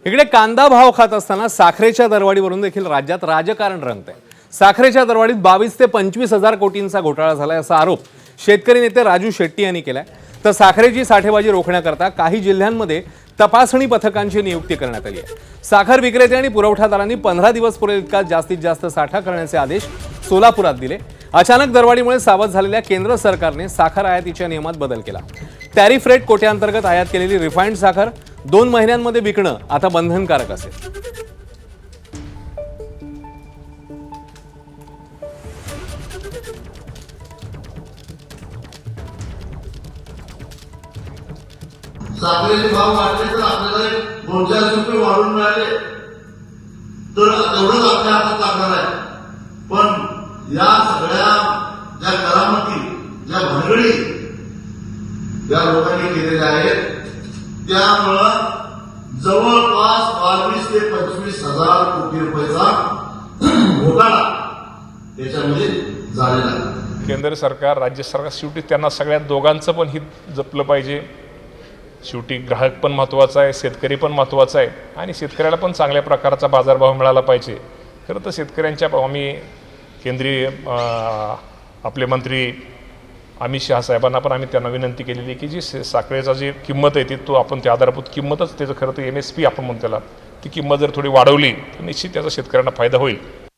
इकडे कांदा भाव खात असताना साखरेच्या दरवाढीवरून देखील राज्यात राजकारण रंगतंय। साखरेच्या दरवाढीत 22 ते 25 हजार कोटींचा घोटाळा झालाय असा आरोप शेतकरी नेते राजू शेट्टी यांनी केलाय। तर साखरेची साठेबाजी रोखण्याकरता काही जिल्ह्यांमध्ये तपासणी पथकांची नियुक्ती करण्यात आली आहे। साखर विक्रेते आणि पुरवठादारांनी 15 दिवस पुरेल इतका जास्तीत जास्त साठा करण्याचे आदेश सोलापुरात दिले। अचानक दरवाढीमुळे सावध झालेल्या केंद्र सरकारने साखर आयातीच्या नियमात बदल केला। टॅरिफ रेट कोट्यांतर्गत आयात केलेली रिफाइंड साखर 2 महिन्यांमध्ये विकणं आता बंधनकारक असेल। साखरेचे भाव वाढले तर आपल्याला 2-4 रुपये वाढून मिळाले तर तेवढंच आपल्या हातात लागणार आहे। पण या सगळ्या ज्या करामती ज्या भानगडी ज्या लोकांनी केलेल्या आहेत त्यामुळं जवळपास 22 ते 25 हजार कोटी रुपयाचा घोटाळा त्याच्यामध्ये झालेला आहे। केंद्र सरकार राज्य सरकार शेवटी त्यांना सगळ्या दोघांचं पण हित जपलं पाहिजे। शेवटी ग्राहक पण महत्त्वाचा आहे, शेतकरी पण महत्त्वाचा आहे आणि शेतकऱ्याला पण चांगल्या प्रकारचा बाजारभाव मिळाला पाहिजे। खरं तर शेतकऱ्यांच्या आम्ही केंद्रीय आपले मंत्री अमित शहा साहेबांना पण आम्ही त्यांना विनंती केलेली की जी साखरेचा जी किंमत आहे ती तो आपण त्या आधारभूत किंमतच त्याचं खरं तर MSP आपण म्हणतो त्याला ती किंमत जर थोडी वाढवली तर निश्चित त्याचा शेतकऱ्यांना फायदा होईल।